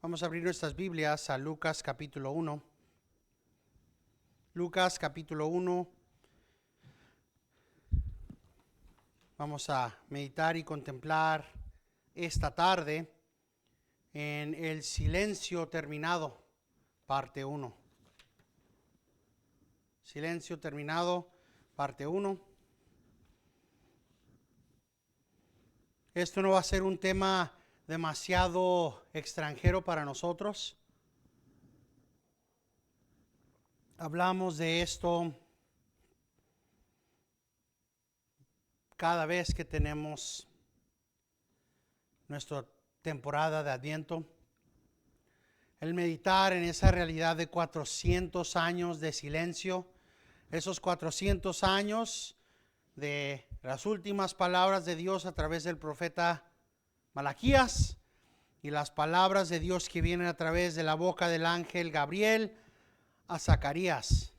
Vamos a abrir nuestras Biblias a Lucas capítulo 1. Lucas capítulo 1. Vamos a meditar y contemplar esta tarde en el silencio terminado, parte 1. Silencio terminado, parte 1. Esto no va a ser un tema demasiado extranjero para nosotros. Hablamos de esto cada vez que tenemos nuestra temporada de Adviento. El meditar en esa realidad de 400 años de silencio, esos 400 años de las últimas palabras de Dios a través del profeta Malaquías y las palabras de Dios que vienen a través de la boca del ángel Gabriel a Zacarías.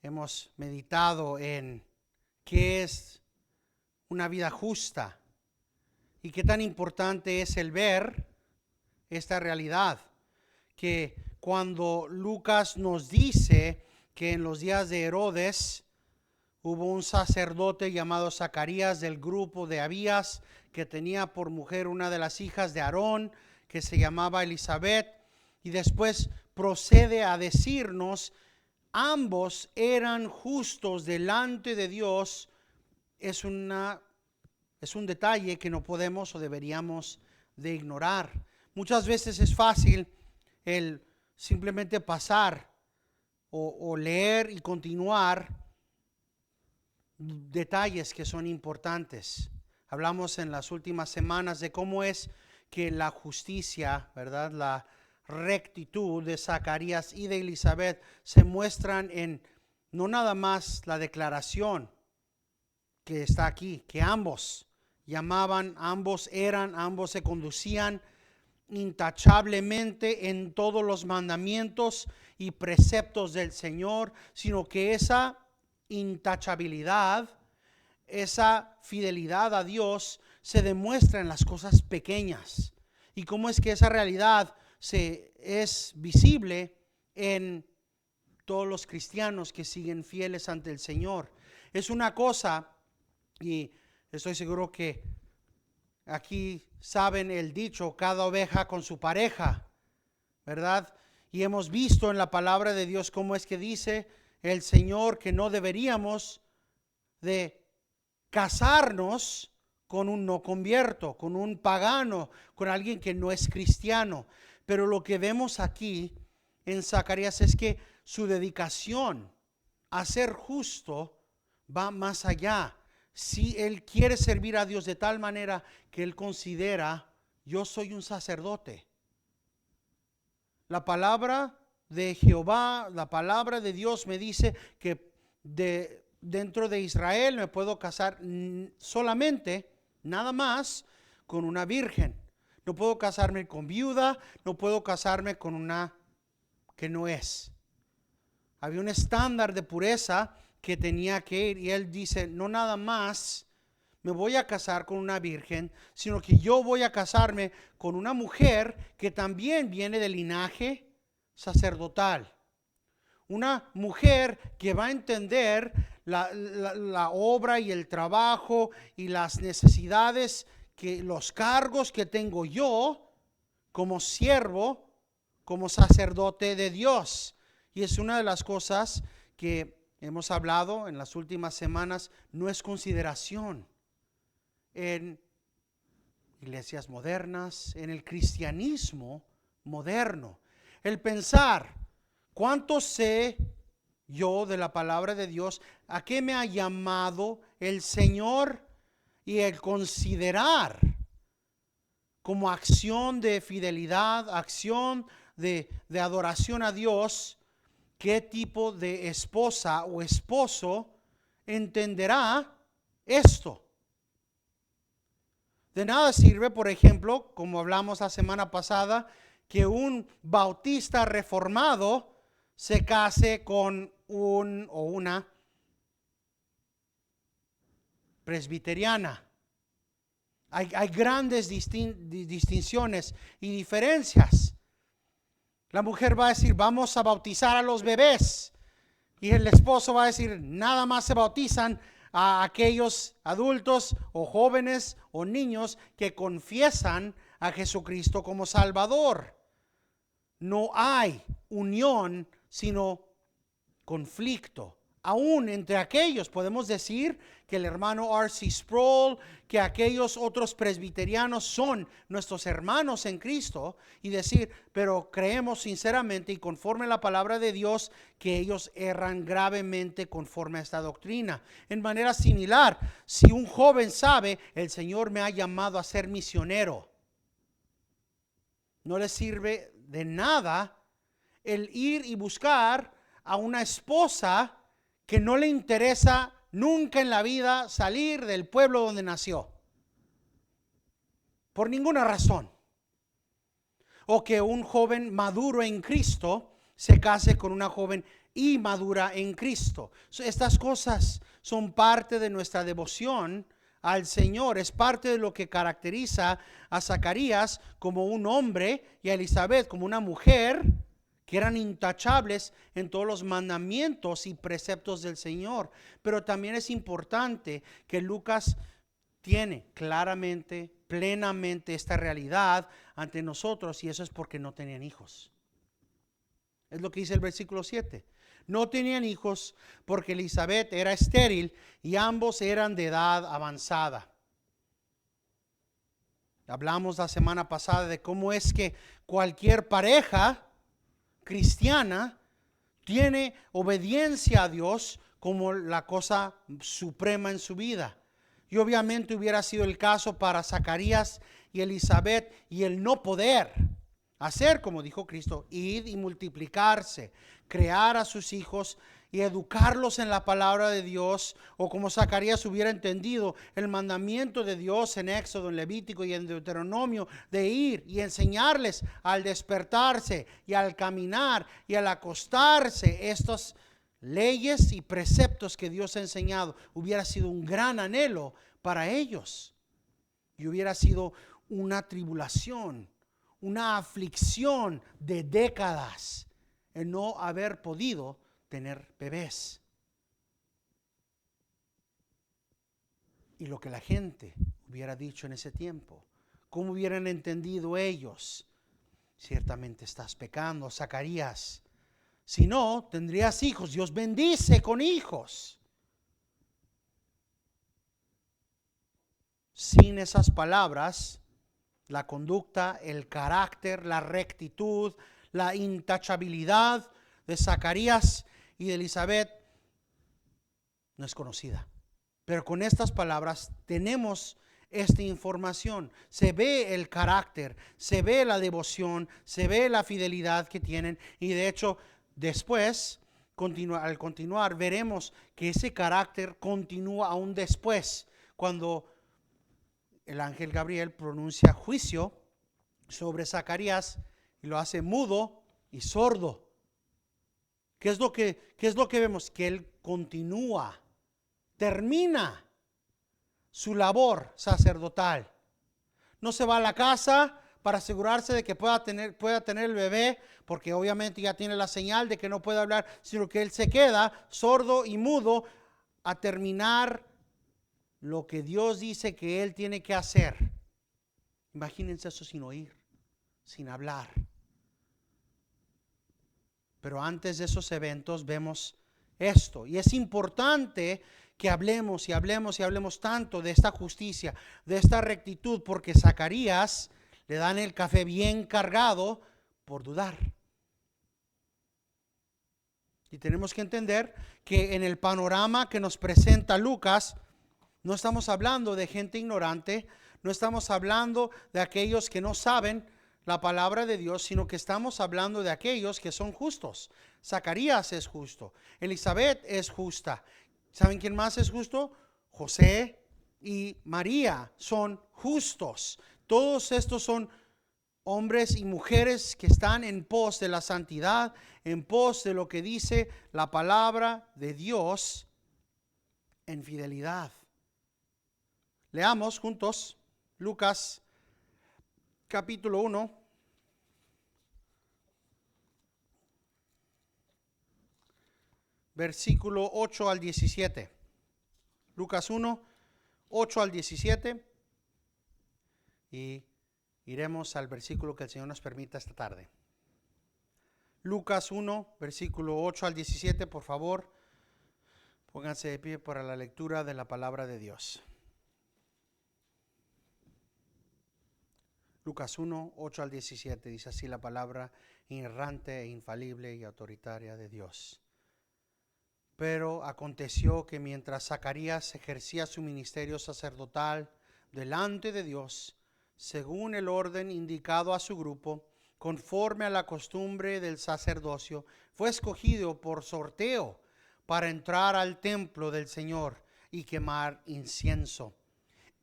Hemos meditado en qué es una vida justa y qué tan importante es el ver esta realidad, que cuando Lucas nos dice que en los días de Herodes hubo un sacerdote llamado Zacarías del grupo de Abías, que tenía por mujer una de las hijas de Aarón, que se llamaba Elizabeth, y después procede a decirnos, ambos eran justos delante de Dios. Es un detalle que no podemos o deberíamos de ignorar. Muchas veces es fácil el simplemente pasar o leer y continuar detalles que son importantes. Hablamos en las últimas semanas de cómo es que la justicia, ¿verdad?, la rectitud de Zacarías y de Elizabeth se muestran en no nada más la declaración que está aquí, que ambos llamaban, ambos eran, ambos se conducían intachablemente en todos los mandamientos y preceptos del Señor, sino que esa intachabilidad, esa fidelidad a Dios se demuestra en las cosas pequeñas. Y cómo es que esa realidad es visible en todos los cristianos que siguen fieles ante el Señor. Es una cosa, y estoy seguro que aquí saben el dicho, cada oveja con su pareja, ¿verdad? Y hemos visto en la palabra de Dios cómo es que dice el Señor que no deberíamos de casarnos con un no convierto, con un pagano, con alguien que no es cristiano. Pero lo que vemos aquí en Zacarías es que su dedicación a ser justo va más allá. Si él quiere servir a Dios de tal manera que él considera, yo soy un sacerdote. La palabra de Jehová, la palabra de Dios me dice que dentro de Israel me puedo casar solamente, nada más, con una virgen. No puedo casarme con viuda, no puedo casarme con una que no es. Había un estándar de pureza que tenía que ir, y él dice, no nada más me voy a casar con una virgen, sino que yo voy a casarme con una mujer que también viene del linaje sacerdotal. Una mujer que va a entender la obra y el trabajo y las necesidades, que los cargos que tengo yo como siervo, como sacerdote de Dios. Y es una de las cosas que hemos hablado en las últimas semanas, no es consideración en iglesias modernas, en el cristianismo moderno. El pensar, ¿cuánto sé yo de la palabra de Dios? ¿A qué me ha llamado el Señor? Y el considerar como acción de fidelidad, acción de adoración a Dios, qué tipo de esposa o esposo entenderá esto. De nada sirve, por ejemplo, como hablamos la semana pasada, que un bautista reformado se case con un o una presbiteriana. Hay grandes distinciones y diferencias. La mujer va a decir, vamos a bautizar a los bebés. Y el esposo va a decir, nada más se bautizan a aquellos adultos o jóvenes o niños que confiesan a Jesucristo como Salvador. No hay unión, sino conflicto. Aún entre aquellos podemos decir que el hermano R.C. Sproul, que aquellos otros presbiterianos son nuestros hermanos en Cristo, y decir, pero creemos sinceramente y conforme a la palabra de Dios que ellos erran gravemente conforme a esta doctrina. En manera similar, si un joven sabe, el Señor me ha llamado a ser misionero, no le sirve de nada el ir y buscar a una esposa que no le interesa nunca en la vida salir del pueblo donde nació, por ninguna razón. O que un joven maduro en Cristo se case con una joven inmadura en Cristo. Estas cosas son parte de nuestra devoción al Señor, es parte de lo que caracteriza a Zacarías como un hombre y a Elizabeth como una mujer que eran intachables en todos los mandamientos y preceptos del Señor. Pero también es importante que Lucas tiene claramente, plenamente esta realidad ante nosotros, y eso es porque no tenían hijos. Es lo que dice el versículo 7. No tenían hijos porque Elizabeth era estéril y ambos eran de edad avanzada. Hablamos la semana pasada de cómo es que cualquier pareja cristiana tiene obediencia a Dios como la cosa suprema en su vida. Y obviamente hubiera sido el caso para Zacarías y Elizabeth, y el no poder hacer como dijo Cristo, id y multiplicarse, crear a sus hijos y educarlos en la palabra de Dios, o como Zacarías hubiera entendido el mandamiento de Dios en Éxodo, en Levítico y en Deuteronomio, de ir y enseñarles al despertarse y al caminar y al acostarse estas leyes y preceptos que Dios ha enseñado. Hubiera sido un gran anhelo para ellos y hubiera sido una tribulación, una aflicción de décadas en no haber podido tener bebés. Y lo que la gente hubiera dicho en ese tiempo, ¿cómo hubieran entendido ellos? Ciertamente estás pecando, Zacarías. Si no, tendrías hijos. Dios bendice con hijos. Sin esas palabras, la conducta, el carácter, la rectitud, la intachabilidad de Zacarías y de Elizabeth no es conocida. Pero con estas palabras tenemos esta información. Se ve el carácter, se ve la devoción, se ve la fidelidad que tienen, y de hecho después, al continuar, veremos que ese carácter continúa aún después, cuando el ángel Gabriel pronuncia juicio sobre Zacarías y lo hace mudo y sordo. ¿Qué es lo que vemos? Que él continúa, termina su labor sacerdotal. No se va a la casa para asegurarse de que pueda tener el bebé, porque obviamente ya tiene la señal de que no puede hablar, sino que él se queda sordo y mudo a terminar lo que Dios dice que él tiene que hacer. Imagínense eso sin oír, sin hablar. Pero antes de esos eventos vemos esto, y es importante que hablemos y hablemos y hablemos tanto de esta justicia, de esta rectitud, porque Zacarías le dan el café bien cargado por dudar. Y tenemos que entender que en el panorama que nos presenta Lucas, no estamos hablando de gente ignorante, no estamos hablando de aquellos que no saben la palabra de Dios, sino que estamos hablando de aquellos que son justos. Zacarías es justo, Elizabeth es justa. ¿Saben quién más es justo? José y María son justos. Todos estos son hombres y mujeres que están en pos de la santidad, en pos de lo que dice la palabra de Dios en fidelidad. Leamos juntos Lucas capítulo 1. Versículo 8 al 17. Lucas 1, 8 al 17. Y iremos al versículo que el Señor nos permita esta tarde. Lucas 1, versículo 8 al 17, por favor, pónganse de pie para la lectura de la palabra de Dios. Lucas 1, 8 al 17, dice así la palabra inerrante e infalible y autoritaria de Dios. Pero aconteció que mientras Zacarías ejercía su ministerio sacerdotal delante de Dios, según el orden indicado a su grupo, conforme a la costumbre del sacerdocio, fue escogido por sorteo para entrar al templo del Señor y quemar incienso.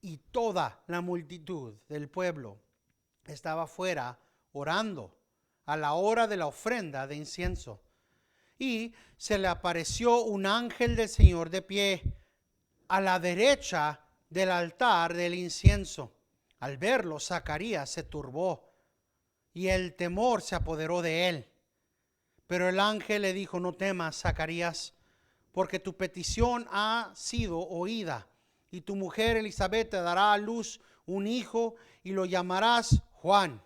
Y toda la multitud del pueblo estaba fuera orando a la hora de la ofrenda de incienso. Y se le apareció un ángel del Señor de pie a la derecha del altar del incienso. Al verlo, Zacarías se turbó y el temor se apoderó de él. Pero el ángel le dijo: no temas, Zacarías, porque tu petición ha sido oída, y tu mujer Elizabeth te dará a luz un hijo y lo llamarás Juan,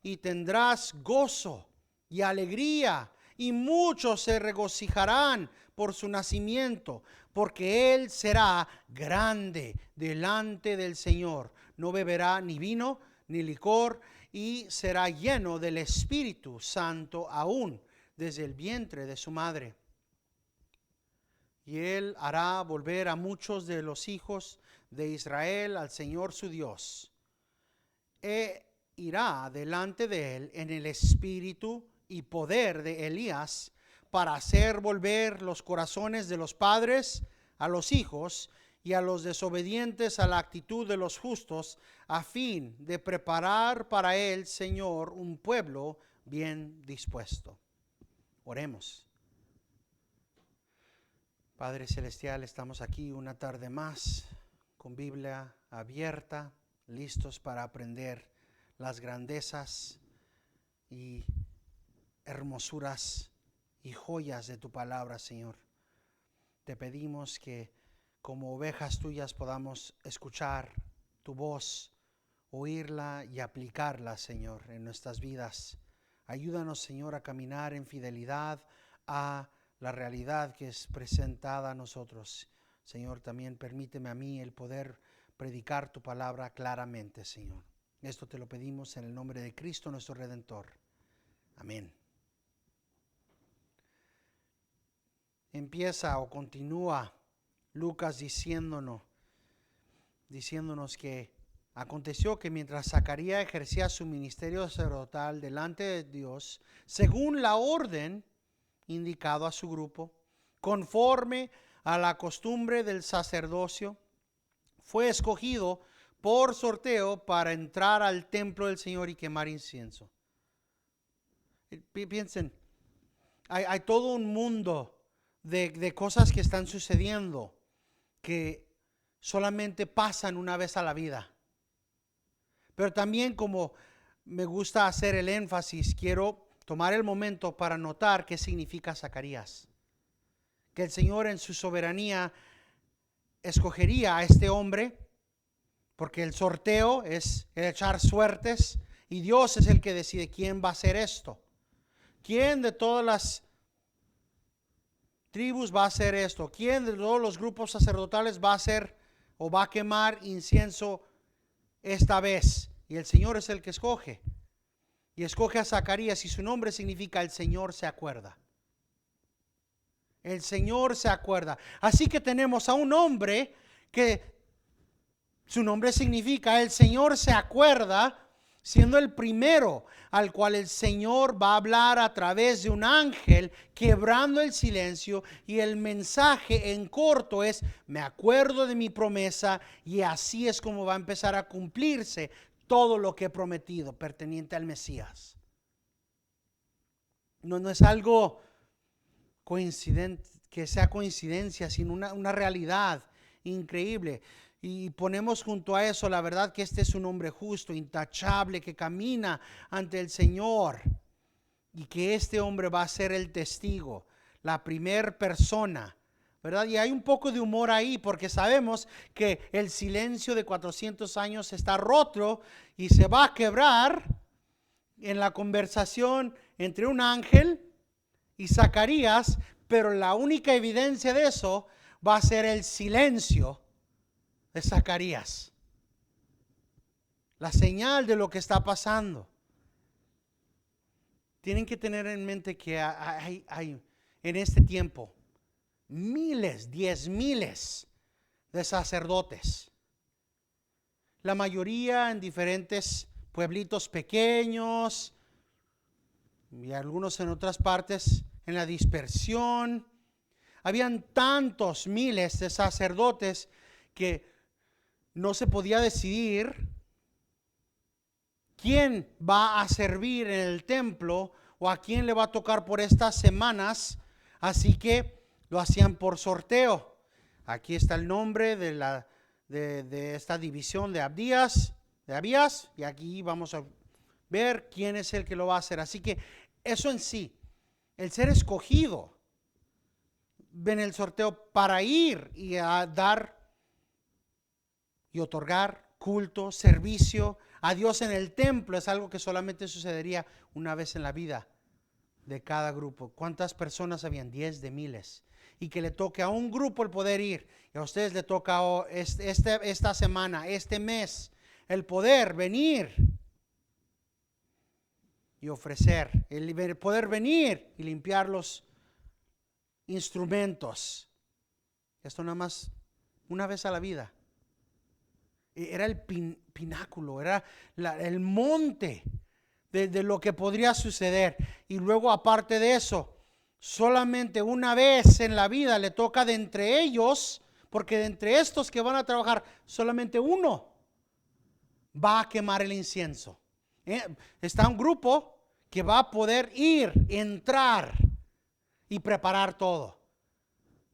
y tendrás gozo y alegría, y muchos se regocijarán por su nacimiento, porque él será grande delante del Señor. No beberá ni vino ni licor, y será lleno del Espíritu Santo aún desde el vientre de su madre. Y él hará volver a muchos de los hijos de Israel al Señor su Dios. Irá delante de él en el espíritu y poder de Elías, para hacer volver los corazones de los padres a los hijos, y a los desobedientes a la actitud de los justos, a fin de preparar para el Señor un pueblo bien dispuesto. Oremos. Padre celestial, estamos aquí una tarde más con Biblia abierta, listos para aprender las grandezas y hermosuras y joyas de tu palabra, Señor. Te pedimos que como ovejas tuyas podamos escuchar tu voz, oírla y aplicarla, Señor, en nuestras vidas. Ayúdanos, Señor, a caminar en fidelidad a la realidad que es presentada a nosotros. Señor, también permíteme a mí el poder predicar tu palabra claramente, Señor. Esto te lo pedimos en el nombre de Cristo, nuestro Redentor. Amén. Empieza o continúa Lucas diciéndonos que aconteció que mientras Zacarías ejercía su ministerio sacerdotal delante de Dios, según la orden indicado a su grupo, conforme a la costumbre del sacerdocio, fue escogido por sorteo para entrar al templo del Señor y quemar incienso. Piensen, hay todo un mundo de cosas que están sucediendo que solamente pasan una vez a la vida. Pero también, como me gusta hacer el énfasis, quiero tomar el momento para notar qué significa Zacarías. Que el Señor en su soberanía escogería a este hombre, porque el sorteo es el echar suertes, y Dios es el que decide quién va a hacer esto. ¿Quién de todas las tribus va a hacer esto? ¿Quién de todos los grupos sacerdotales va a hacer o va a quemar incienso esta vez? Y el Señor es el que escoge. Y escoge a Zacarías, y su nombre significa el Señor se acuerda. El Señor se acuerda. Así que tenemos a un hombre que su nombre significa el Señor se acuerda, siendo el primero al cual el Señor va a hablar a través de un ángel, quebrando el silencio, y el mensaje en corto es: me acuerdo de mi promesa, y así es como va a empezar a cumplirse todo lo que he prometido perteniente al Mesías. No es algo coincidente, que sea coincidencia, sino una realidad increíble. Y ponemos junto a eso la verdad que este es un hombre justo, intachable, que camina ante el Señor. Y que este hombre va a ser el testigo, la primer persona, ¿verdad? Y hay un poco de humor ahí porque sabemos que el silencio de 400 años está roto y se va a quebrar en la conversación entre un ángel y Zacarías, pero la única evidencia de eso va a ser el silencio de Zacarías, la señal de lo que está pasando. Tienen que tener en mente que hay en este tiempo miles, 10,000 de sacerdotes. La mayoría en diferentes pueblitos pequeños y algunos en otras partes en la dispersión. Habían tantos miles de sacerdotes que no se podía decidir quién va a servir en el templo o a quién le va a tocar por estas semanas, así que lo hacían por sorteo. Aquí está el nombre de esta división de Abías, y aquí vamos a ver quién es el que lo va a hacer. Así que eso en sí, el ser escogido en el sorteo para ir y a dar y otorgar culto, servicio a Dios en el templo es algo que solamente sucedería una vez en la vida de cada grupo. ¿Cuántas personas habían? 10 de miles. Y que le toque a un grupo el poder ir, y a ustedes le toca esta semana, este mes, el poder venir y ofrecer, el poder venir y limpiar los instrumentos. Esto nada más una vez a la vida. Era el pináculo, era el monte de lo que podría suceder. Y luego, aparte de eso, solamente una vez en la vida le toca de entre ellos, porque de entre estos que van a trabajar, solamente uno va a quemar el incienso. Está un grupo que va a poder ir, entrar y preparar todo.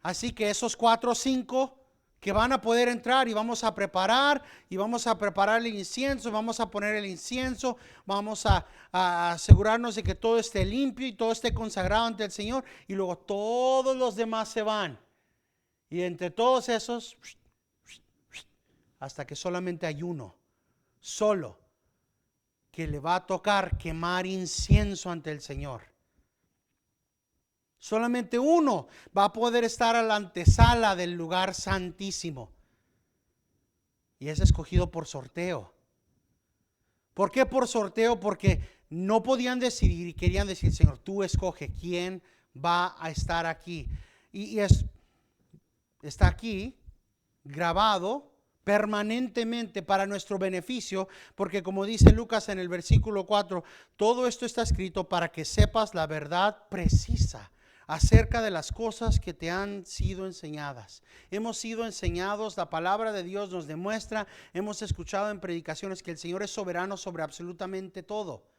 Así que esos 4 o 5 que van a poder entrar y vamos a preparar el incienso, vamos a poner el incienso, vamos a asegurarnos de que todo esté limpio y todo esté consagrado ante el Señor, y luego todos los demás se van, y entre todos esos hasta que solamente hay uno solo que le va a tocar quemar incienso ante el Señor. Solamente uno va a poder estar a la antesala del lugar santísimo. Y es escogido por sorteo. ¿Por qué por sorteo? Porque no podían decidir y querían decir: Señor, tú escoge quién va a estar aquí. Y está aquí grabado permanentemente para nuestro beneficio, porque como dice Lucas en el versículo 4, todo esto está escrito para que sepas la verdad precisa acerca de las cosas que te han sido enseñadas. Hemos sido enseñados, la palabra de Dios nos demuestra, hemos escuchado en predicaciones que el Señor es soberano sobre absolutamente todo.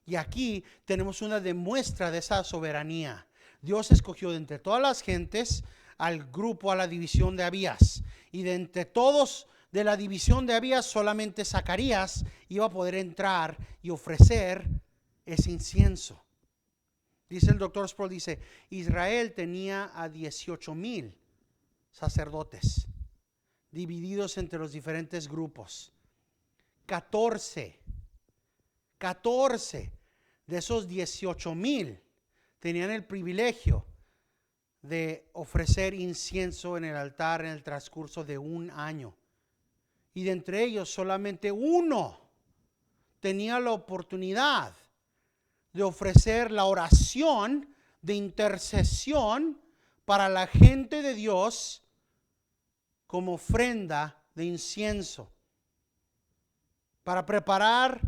Y aquí tenemos una demuestra de esa soberanía. Dios escogió de entre todas las gentes al grupo, a la división de Abías. Y de entre todos de la división de Abías, solamente Zacarías iba a poder entrar y ofrecer ese incienso. Dice el doctor Sproul, dice, Israel tenía a 18,000 sacerdotes divididos entre los diferentes grupos. 14 de esos 18,000 tenían el privilegio de ofrecer incienso en el altar en el transcurso de un año. Y de entre ellos solamente uno tenía la oportunidad de ofrecer la oración de intercesión para la gente de Dios como ofrenda de incienso, para preparar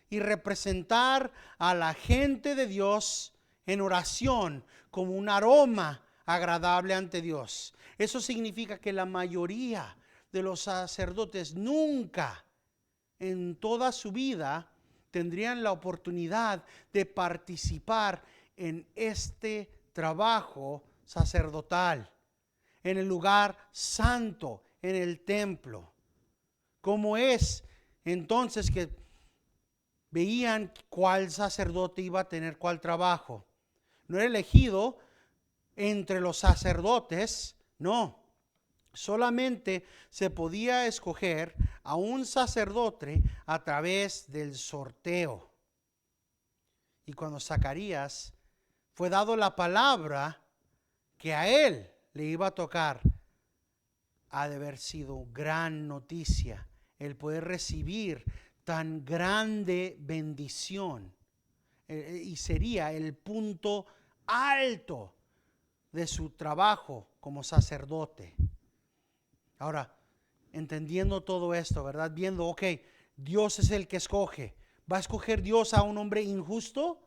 y representar a la gente de Dios en oración como un aroma agradable ante Dios. Eso significa que la mayoría de los sacerdotes nunca en toda su vida tendrían la oportunidad de participar en este trabajo sacerdotal, en el lugar santo, en el templo. ¿Cómo es entonces que veían cuál sacerdote iba a tener cuál trabajo? No era elegido entre los sacerdotes, no. Solamente se podía escoger a un sacerdote a través del sorteo. Y cuando Zacarías fue dado la palabra que a él le iba a tocar, ha de haber sido gran noticia el poder recibir tan grande bendición. Y sería el punto alto de su trabajo como sacerdote. Ahora, entendiendo todo esto, ¿verdad? Viendo, ok, Dios es el que escoge. ¿Va a escoger Dios a un hombre injusto?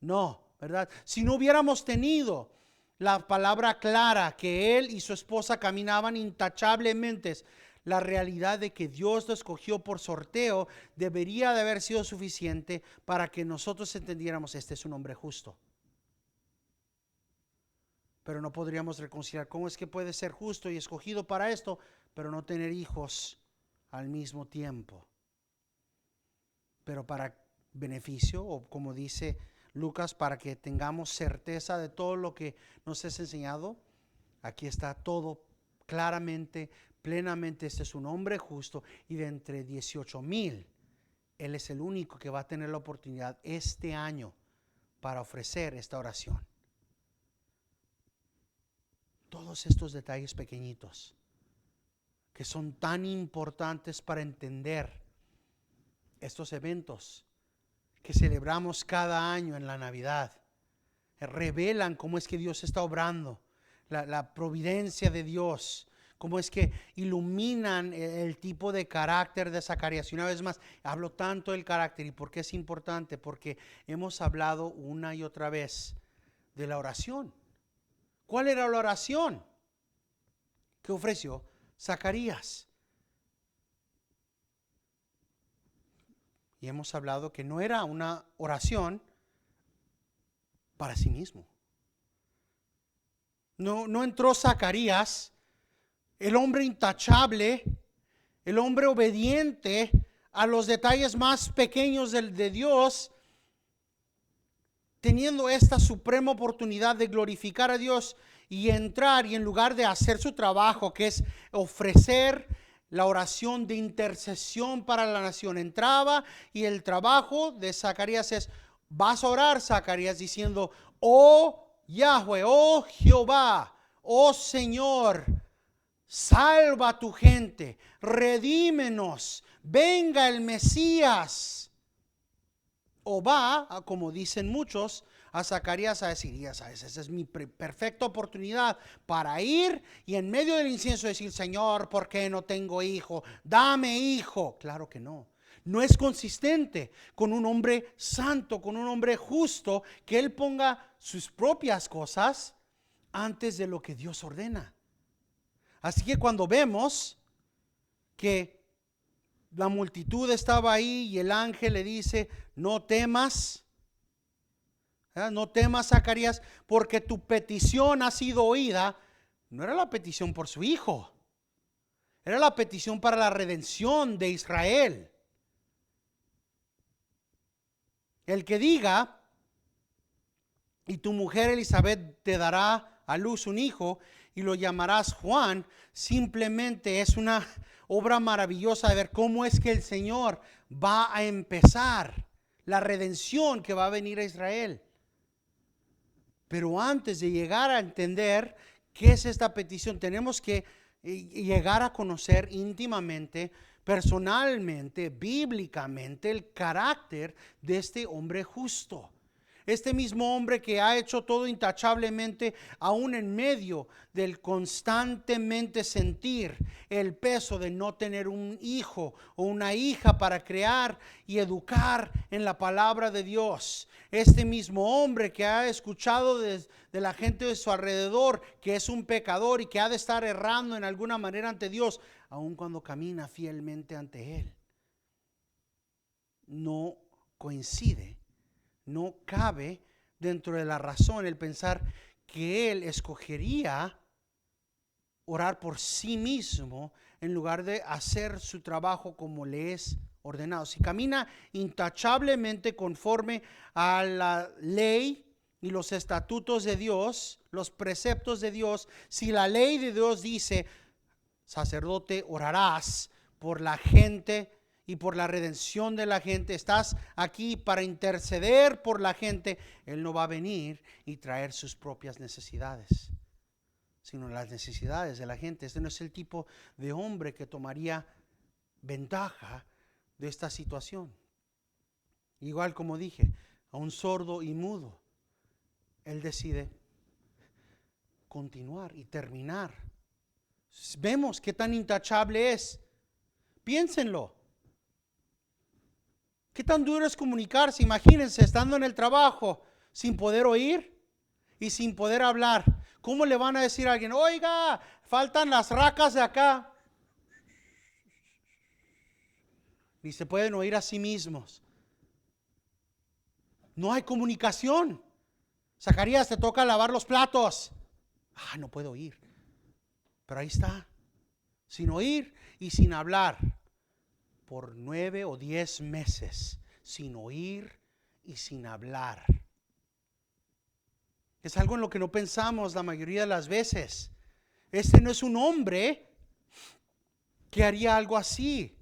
No, ¿verdad? Si no hubiéramos tenido la palabra clara que él y su esposa caminaban intachablemente, la realidad de que Dios lo escogió por sorteo debería de haber sido suficiente para que nosotros entendiéramos, este es un hombre justo. Pero no podríamos reconciliar cómo es que puede ser justo y escogido para esto, pero no tener hijos al mismo tiempo. Pero para beneficio, o como dice Lucas, para que tengamos certeza de todo lo que nos es enseñado, aquí está todo claramente, plenamente. Este es un hombre justo, y de entre 18,000, él es el único que va a tener la oportunidad este año para ofrecer esta oración. Todos estos detalles pequeñitos que son tan importantes para entender estos eventos que celebramos cada año en la Navidad, revelan cómo es que Dios está obrando, la providencia de Dios, cómo es que iluminan el tipo de carácter de Zacarías. Y una vez más, hablo tanto del carácter. ¿Y por qué es importante? Porque hemos hablado una y otra vez de la oración. ¿Cuál era la oración que ofreció Zacarías? Y hemos hablado que no era una oración para sí mismo. No entró Zacarías, el hombre intachable, el hombre obediente a los detalles más pequeños de Dios, teniendo esta suprema oportunidad de glorificar a Dios y entrar, y en lugar de hacer su trabajo, que es ofrecer la oración de intercesión para la nación, entraba, y el trabajo de Zacarías es: vas a orar, Zacarías, diciendo: oh Yahweh, oh Jehová, oh Señor, salva a tu gente, redímenos, venga el Mesías. O va, como dicen muchos, a Zacarías a decir: ya sabes, esa es mi perfecta oportunidad para ir y en medio del incienso decir: Señor, ¿por qué no tengo hijo? Dame hijo. Claro que no. No es consistente con un hombre santo, con un hombre justo, que él ponga sus propias cosas antes de lo que Dios ordena. Así que cuando vemos que la multitud estaba ahí y el ángel le dice: no temas, no temas, Zacarías, porque tu petición ha sido oída. No era la petición por su hijo, era la petición para la redención de Israel. El que diga: y tu mujer Elizabeth te dará a luz un hijo y lo llamarás Juan, simplemente es una obra maravillosa de ver cómo es que el Señor va a empezar la redención que va a venir a Israel. Pero antes de llegar a entender qué es esta petición, tenemos que llegar a conocer íntimamente, personalmente, bíblicamente, el carácter de este hombre justo. Este mismo hombre que ha hecho todo intachablemente, aún en medio del constantemente sentir el peso de no tener un hijo o una hija para crear y educar en la palabra de Dios. Este mismo hombre que ha escuchado de la gente de su alrededor que es un pecador y que ha de estar errando en alguna manera ante Dios, aun cuando camina fielmente ante Él. No coincide. No cabe dentro de la razón el pensar que él escogería orar por sí mismo en lugar de hacer su trabajo como le es ordenado. Si camina intachablemente conforme a la ley y los estatutos de Dios, los preceptos de Dios, si la ley de Dios dice, sacerdote, orarás por la gente y por la redención de la gente, estás aquí para interceder por la gente, Él no va a venir y traer sus propias necesidades, sino las necesidades de la gente. Este no es el tipo de hombre que tomaría ventaja de esta situación. Igual como dije, a un sordo y mudo, Él decide continuar y terminar. Vemos qué tan intachable es. Piénsenlo. ¿Qué tan duro es comunicarse? Imagínense estando en el trabajo sin poder oír y sin poder hablar. ¿Cómo le van a decir a alguien, oiga, faltan las racas de acá? Ni se pueden oír a sí mismos. No hay comunicación. Zacarías, te toca lavar los platos. No puedo oír. Pero ahí está, sin oír y sin hablar. Por 9 o 10 meses, sin oír y sin hablar. Es algo en lo que no pensamos la mayoría de las veces. Este no es un hombre que haría algo así.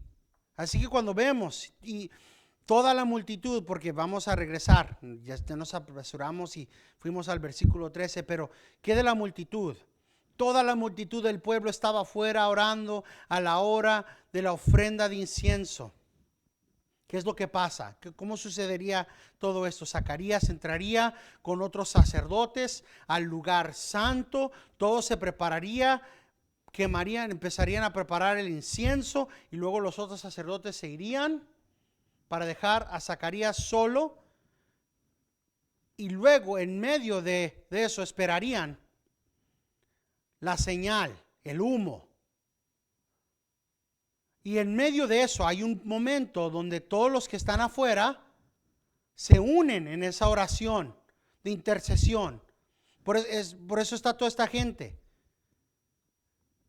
Así que cuando vemos y toda la multitud, porque vamos a regresar, ya nos apresuramos y fuimos al versículo 13, pero ¿qué de la multitud? Toda la multitud del pueblo estaba afuera orando a la hora de la ofrenda de incienso. ¿Qué es lo que pasa? ¿Cómo sucedería todo esto? Zacarías entraría con otros sacerdotes al lugar santo, todo se prepararía, quemarían, empezarían a preparar el incienso y luego los otros sacerdotes se irían para dejar a Zacarías solo, y luego en medio de eso esperarían la señal, el humo. Y en medio de eso hay un momento donde todos los que están afuera se unen en esa oración de intercesión. Por eso está toda esta gente.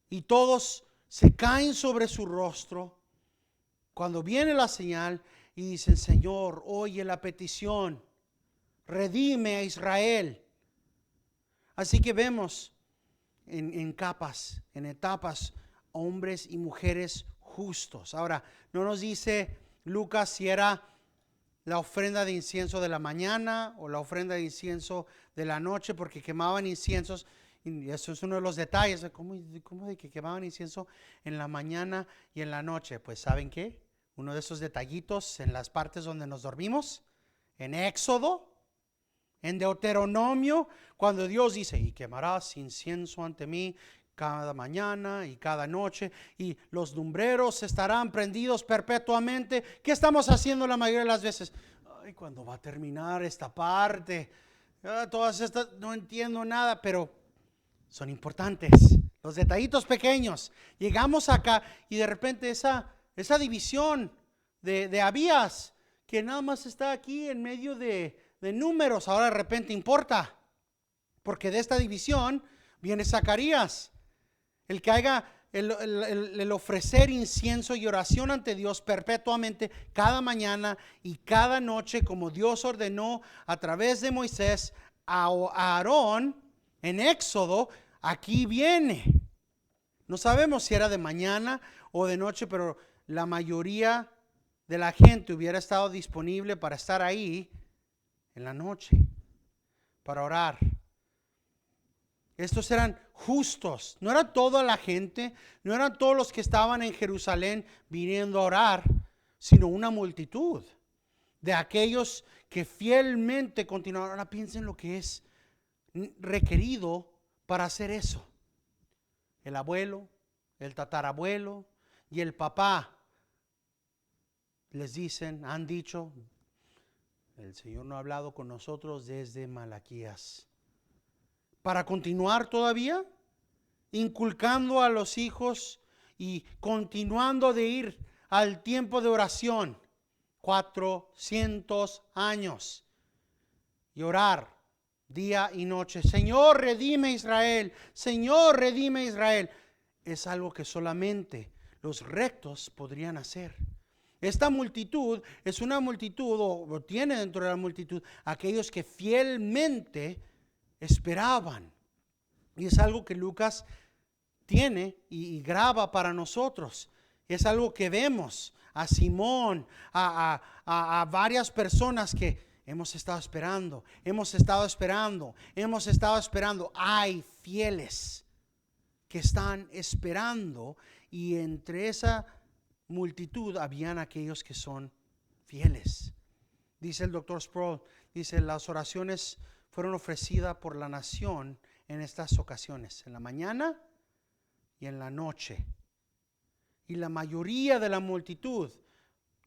Y todos se caen sobre su rostro cuando viene la señal y dicen, Señor, oye la petición, redime a Israel. Así que vemos en capas, en etapas, hombres y mujeres justos. Ahora, no nos dice Lucas si era la ofrenda de incienso de la mañana o la ofrenda de incienso de la noche, porque quemaban inciensos, y eso es uno de los detalles. ¿Cómo de que quemaban incienso en la mañana y en la noche? Pues ¿saben qué? Uno de esos detallitos en las partes donde nos dormimos, en Éxodo, en Deuteronomio, cuando Dios dice, y quemarás incienso ante mí cada mañana y cada noche, y los lumbreros estarán prendidos perpetuamente. ¿Qué estamos haciendo la mayoría de las veces? ¿Cuándo va a terminar esta parte? Todas estas, no entiendo nada, pero son importantes. Los detallitos pequeños. Llegamos acá y de repente esa división de Abías, que nada más está aquí en medio de números, ahora de repente importa, porque de esta división viene Zacarías, el que haga el ofrecer incienso y oración ante Dios perpetuamente cada mañana y cada noche, como Dios ordenó a través de Moisés a Aarón en Éxodo. Aquí viene. No sabemos si era de mañana o de noche, pero la mayoría de la gente hubiera estado disponible para estar ahí en la noche, para orar. Estos eran justos, no era toda la gente, no eran todos los que estaban en Jerusalén viniendo a orar, sino una multitud de aquellos que fielmente continuaron. Ahora piensen lo que es requerido para hacer eso. El abuelo, el tatarabuelo y el papá les dicen, han dicho, el Señor no ha hablado con nosotros desde Malaquías. Para continuar todavía, inculcando a los hijos y continuando de ir al tiempo de oración, 400 años, y orar día y noche. Señor, redime Israel. Señor, redime Israel. Es algo que solamente los rectos podrían hacer. Esta multitud es una multitud, o tiene dentro de la multitud aquellos que fielmente esperaban. Y es algo que Lucas tiene y graba para nosotros. Es algo que vemos a Simón, a varias personas que hemos estado esperando, hemos estado esperando, hemos estado esperando. Hay fieles que están esperando, y entre esa multitud habían aquellos que son fieles. Dice el doctor Sproul, dice, las oraciones fueron ofrecidas por la nación en estas ocasiones, en la mañana y en la noche. Y la mayoría de la multitud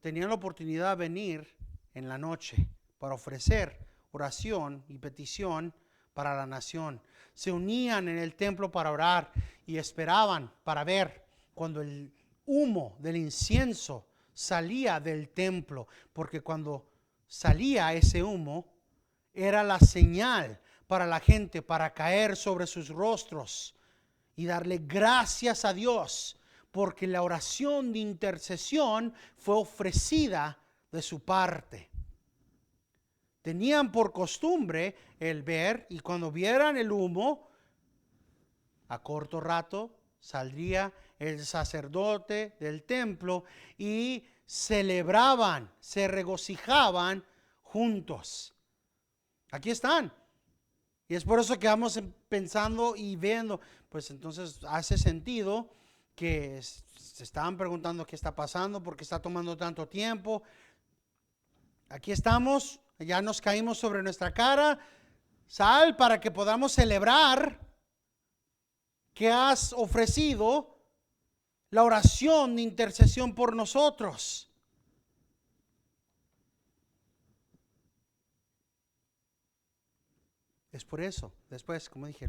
tenían la oportunidad de venir en la noche para ofrecer oración y petición para la nación. Se unían en el templo para orar y esperaban para ver cuando el humo del incienso salía del templo, porque cuando salía ese humo era la señal para la gente para caer sobre sus rostros y darle gracias a Dios, porque la oración de intercesión fue ofrecida de su parte. Tenían por costumbre el ver, y cuando vieran el humo, a corto rato saldría el sacerdote del templo y celebraban, se regocijaban juntos. Aquí están. Y es por eso que vamos pensando y viendo, pues entonces hace sentido que se estaban preguntando qué está pasando, por qué está tomando tanto tiempo. Aquí estamos, ya nos caímos sobre nuestra cara. Sal para que podamos celebrar que has ofrecido la oración de intercesión por nosotros. Es por eso, después, como dije,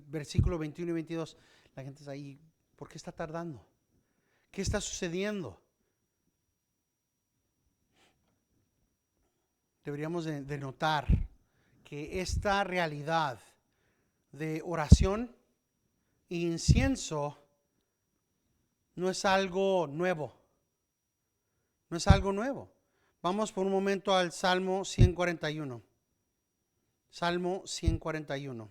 versículo 21 y 22, la gente está ahí, ¿por qué está tardando? ¿Qué está sucediendo? Deberíamos de notar que esta realidad de oración e incienso no es algo nuevo. No es algo nuevo. Vamos por un momento al Salmo 141. Salmo 141.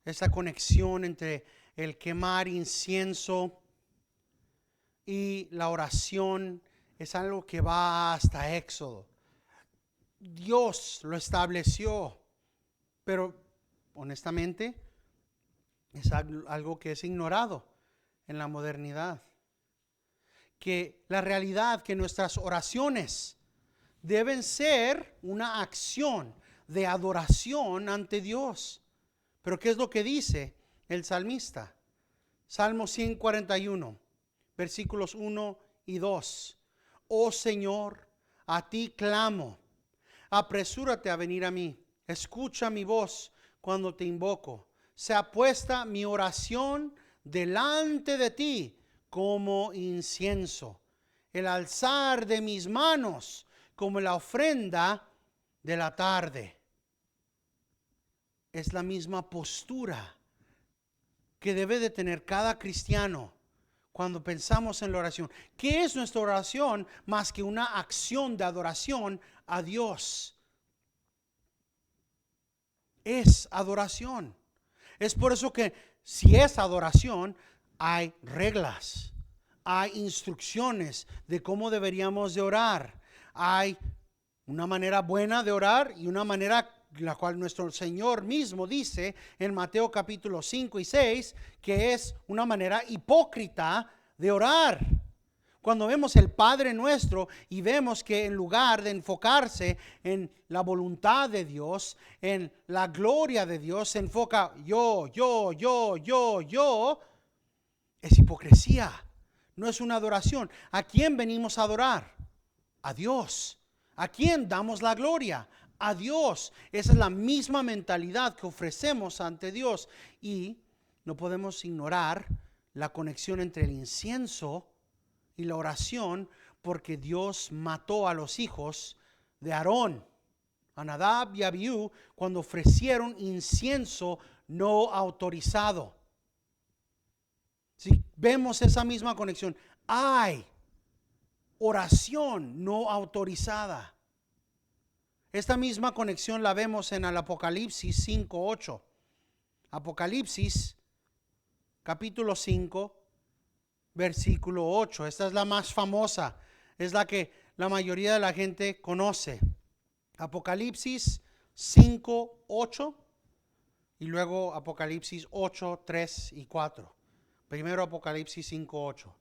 Esa conexión entre el quemar incienso y la oración es algo que va hasta Éxodo. Dios lo estableció, pero honestamente es algo que es ignorado en la modernidad. Que la realidad que nuestras oraciones deben ser una acción de adoración ante Dios. Pero ¿qué es lo que dice el salmista? Salmo 141, versículos 1 y 2. Oh Señor, a ti clamo, apresúrate a venir a mí, escucha mi voz cuando te invoco. Sea puesta mi oración delante de ti como incienso, el alzar de mis manos como la ofrenda de la tarde. Es la misma postura que debe de tener cada cristiano cuando pensamos en la oración. ¿Qué es nuestra oración más que una acción de adoración a Dios? Es adoración. Es por eso que si es adoración, hay reglas, hay instrucciones de cómo deberíamos de orar. Hay una manera buena de orar y una manera la cual nuestro Señor mismo dice en Mateo capítulo 5 y 6 que es una manera hipócrita de orar. Cuando vemos el Padre Nuestro y vemos que en lugar de enfocarse en la voluntad de Dios, en la gloria de Dios, se enfoca yo, es hipocresía, no es una adoración. ¿A quién venimos a adorar? A Dios. ¿A quién damos la gloria? A Dios. Esa es la misma mentalidad que ofrecemos ante Dios, y no podemos ignorar la conexión entre el incienso y la oración, porque Dios mató a los hijos de Aarón a Nadab y Abiú cuando ofrecieron incienso no autorizado. Si vemos esa misma conexión, hay oración no autorizada. Esta misma conexión la vemos en el Apocalipsis 5:8. Apocalipsis capítulo 5, versículo 8. Esta es la más famosa, es la que la mayoría de la gente conoce. Apocalipsis 5:8 y luego Apocalipsis 8:3 y 4. Primero Apocalipsis 5:8.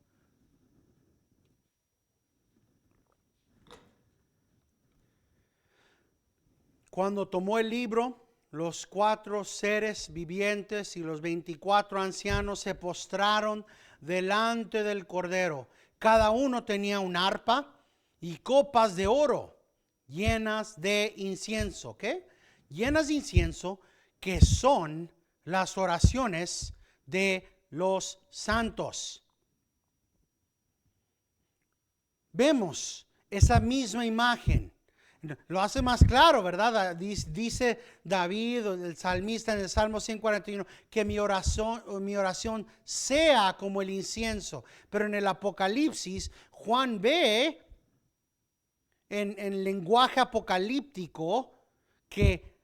Cuando tomó el libro, los 4 seres vivientes y los 24 ancianos se postraron delante del Cordero. Cada uno tenía un arpa y copas de oro llenas de incienso. ¿Qué? Llenas de incienso, que son las oraciones de los santos. Vemos esa misma imagen. Lo hace más claro, ¿verdad? Dice David, el salmista en el Salmo 141, que mi oración sea como el incienso. Pero en el Apocalipsis, Juan ve en lenguaje apocalíptico que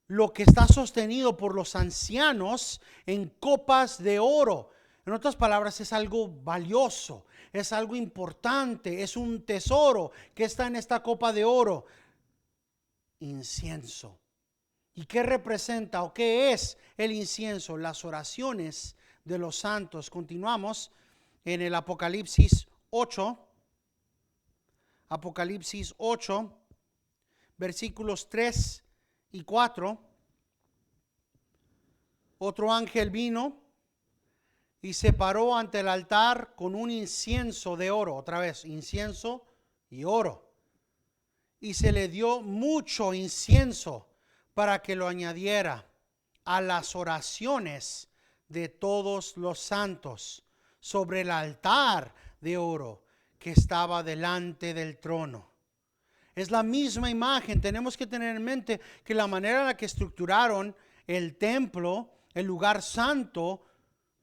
lo que está sostenido por los ancianos en copas de oro. En otras palabras, es algo valioso, es algo importante, es un tesoro que está en esta copa de oro. Incienso. ¿Y qué representa o qué es el incienso? Las oraciones de los santos. Continuamos en el Apocalipsis 8. Apocalipsis 8, versículos 3 y 4. Otro ángel vino y se paró ante el altar con un incienso de oro. Otra vez, incienso y oro. Y se le dio mucho incienso para que lo añadiera a las oraciones de todos los santos sobre el altar de oro que estaba delante del trono. Es la misma imagen. Tenemos que tener en mente que la manera en la que estructuraron el templo, el lugar santo,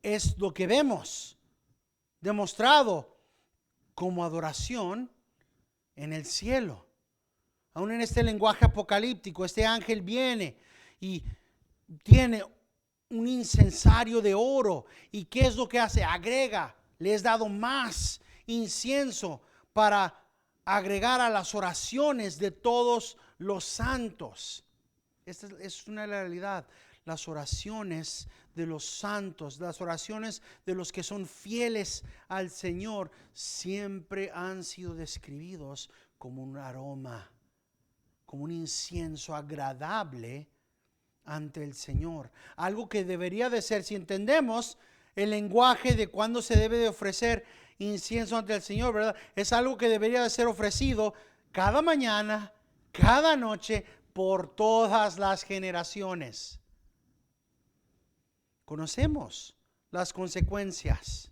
es lo que vemos demostrado como adoración en el cielo. Aún en este lenguaje apocalíptico, este ángel viene y tiene un incensario de oro. ¿Y qué es lo que hace? Agrega, le es dado más incienso para agregar a las oraciones de todos los santos. Esta es una realidad. Las oraciones de los santos, las oraciones de los que son fieles al Señor, siempre han sido descritos como un aroma, como un incienso agradable ante el Señor. Algo que debería de ser, si entendemos el lenguaje de cuándo se debe de ofrecer incienso ante el Señor, ¿verdad? Es algo que debería de ser ofrecido cada mañana, cada noche, por todas las generaciones. Conocemos las consecuencias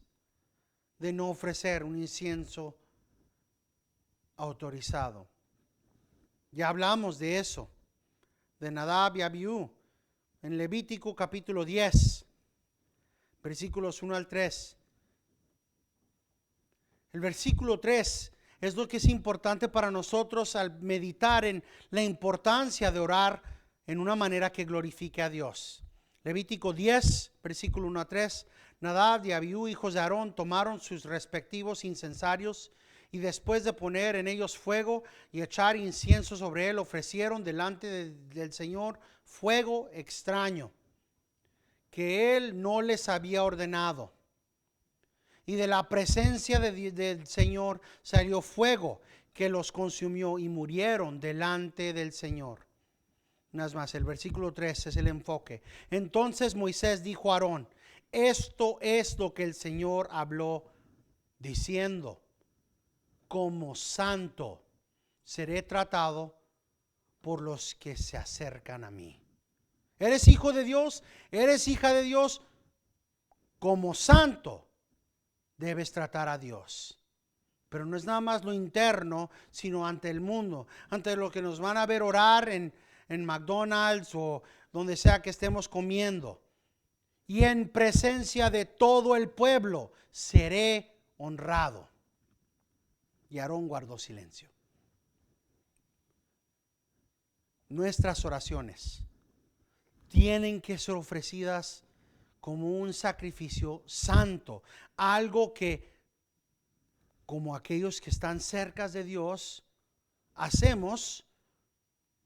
de no ofrecer un incienso autorizado. Ya hablamos de eso, de Nadab y Abiú, en Levítico capítulo 10, versículos 1 al 3. El versículo 3 es lo que es importante para nosotros al meditar en la importancia de orar en una manera que glorifique a Dios. Levítico 10, versículo 1 a 3. Nadab y Abiú, hijos de Aarón, tomaron sus respectivos incensarios y después de poner en ellos fuego y echar incienso sobre él, ofrecieron delante del Señor fuego extraño que él no les había ordenado. Y de la presencia del Señor salió fuego que los consumió y murieron delante del Señor. Una vez más, el versículo 3 es el enfoque. Entonces Moisés dijo a Aarón: esto es lo que el Señor habló diciendo: como santo seré tratado por los que se acercan a mí. ¿Eres hijo de Dios? ¿Eres hija de Dios? Como santo debes tratar a Dios. Pero no es nada más lo interno, sino ante el mundo, ante lo que nos van a ver orar en McDonald's o donde sea que estemos comiendo. Y en presencia de todo el pueblo seré honrado. Y Aarón guardó silencio. Nuestras oraciones tienen que ser ofrecidas como un sacrificio santo, algo que, como aquellos que están cerca de Dios, hacemos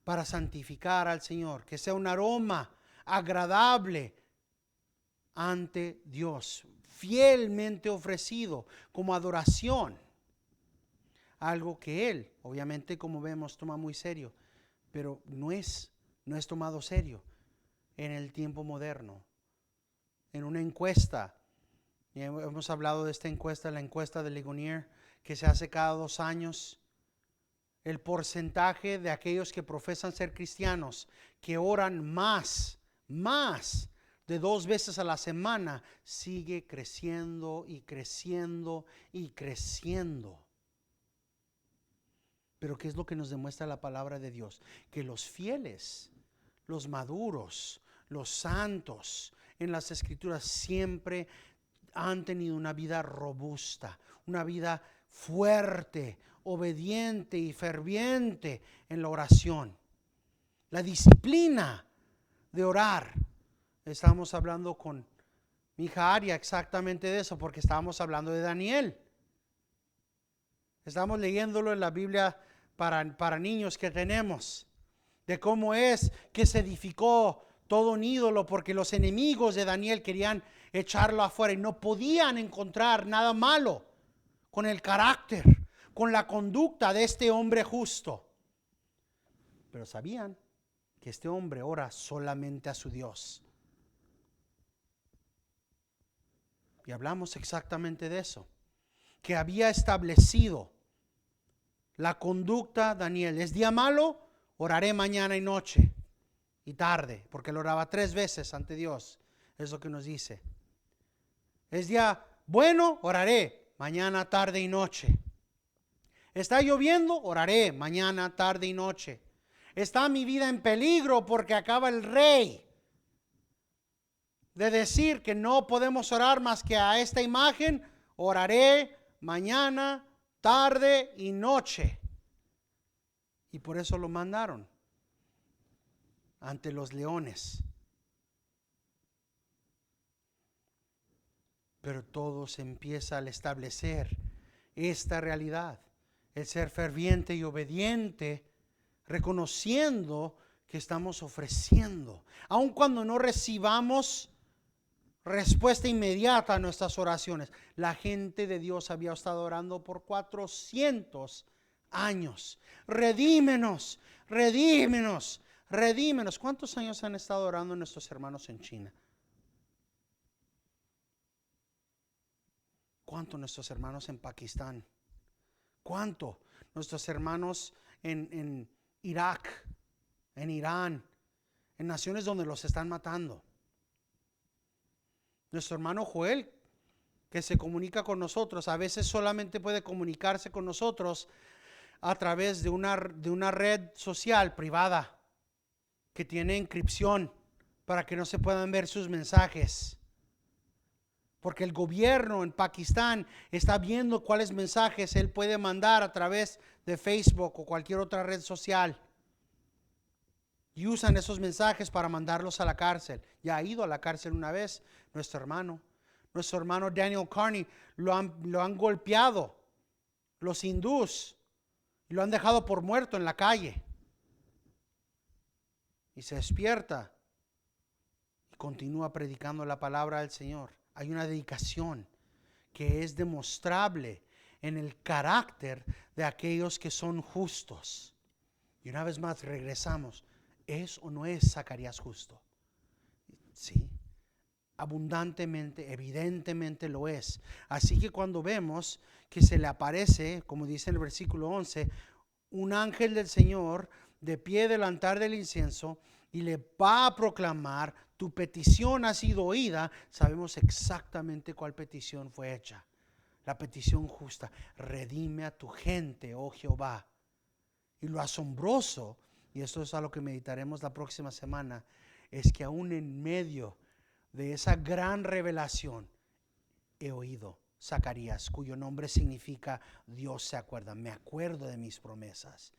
para santificar al Señor, que sea un aroma agradable ante Dios, fielmente ofrecido como adoración, algo que Él, obviamente, como vemos, toma muy serio, pero no es tomado serio en el tiempo moderno. En una encuesta, y hemos hablado de esta encuesta, la encuesta de Ligonier, que se hace cada 2 años, el porcentaje de aquellos que profesan ser cristianos, que oran más de 2 veces a la semana, sigue creciendo y creciendo y creciendo. Pero ¿qué es lo que nos demuestra la palabra de Dios? Que los fieles, los maduros, los santos en las Escrituras siempre han tenido una vida robusta, una vida fuerte, obediente y ferviente en la oración. La disciplina de orar. Estábamos hablando con mi hija Aria exactamente de eso, porque estábamos hablando de Daniel. Estamos leyéndolo en la Biblia para niños que tenemos, de cómo es que se edificó todo un ídolo, porque los enemigos de Daniel querían echarlo afuera y no podían encontrar nada malo con el carácter, con la conducta de este hombre justo. Pero sabían que este hombre ora solamente a su Dios. Y hablamos exactamente de eso, que había establecido la conducta Daniel. ¿Es día malo? Oraré mañana y noche y tarde, porque lo oraba 3 veces ante Dios. Es lo que nos dice. ¿Es día bueno? Oraré mañana, tarde y noche. ¿Está lloviendo? Oraré mañana, tarde y noche. ¿Está mi vida en peligro porque acaba el rey de decir que no podemos orar más que a esta imagen? Oraré mañana, tarde y noche. Y por eso lo mandaron ante los leones. Pero todo se empieza al establecer esta realidad, el ser ferviente y obediente, reconociendo que estamos ofreciendo, aun cuando no recibamos respuesta inmediata a nuestras oraciones. La gente de Dios había estado orando por 400 años. Redímenos, redímenos, redímenos. ¿Cuántos años han estado orando nuestros hermanos en China? ¿Cuánto nuestros hermanos en Pakistán? ¿Cuánto nuestros hermanos en Irak, en Irán, en naciones donde los están matando? Nuestro hermano Joel, que se comunica con nosotros, a veces solamente puede comunicarse con nosotros a través de una red social privada que tiene encripción para que no se puedan ver sus mensajes. Porque el gobierno en Pakistán está viendo cuáles mensajes él puede mandar a través de Facebook o cualquier otra red social. Y usan esos mensajes para mandarlos a la cárcel. Ya ha ido a la cárcel una vez nuestro hermano Daniel Carney. Lo han golpeado los hindús y lo han dejado por muerto en la calle. Y se despierta y continúa predicando la palabra del Señor. Hay una dedicación que es demostrable en el carácter de aquellos que son justos. Y una vez más regresamos. ¿Es o no es Zacarías justo? Sí, abundantemente, evidentemente lo es. Así que cuando vemos que se le aparece, como dice en el versículo 11, un ángel del Señor de pie del altar del incienso y le va a proclamar: tu petición ha sido oída, sabemos exactamente cuál petición fue hecha. La petición justa, redime a tu gente, oh Jehová. Y lo asombroso, y esto es a lo que meditaremos la próxima semana, es que aún en medio de esa gran revelación, he oído Zacarías, cuyo nombre significa Dios se acuerda. Me acuerdo de mis promesas.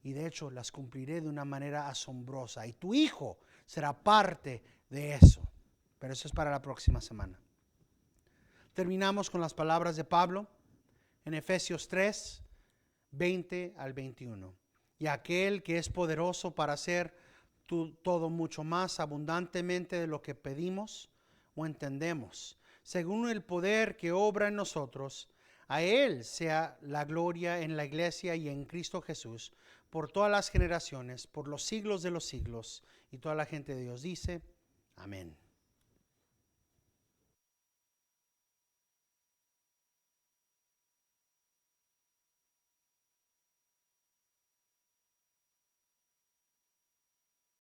Y de hecho las cumpliré de una manera asombrosa. Y tu hijo será parte de eso. Pero eso es para la próxima semana. Terminamos con las palabras de Pablo en Efesios 3, 20 al 21. Y aquel que es poderoso para hacer todo mucho más abundantemente de lo que pedimos o entendemos, según el poder que obra en nosotros, a Él sea la gloria en la iglesia y en Cristo Jesús, por todas las generaciones, por los siglos de los siglos. Y toda la gente de Dios dice, amén.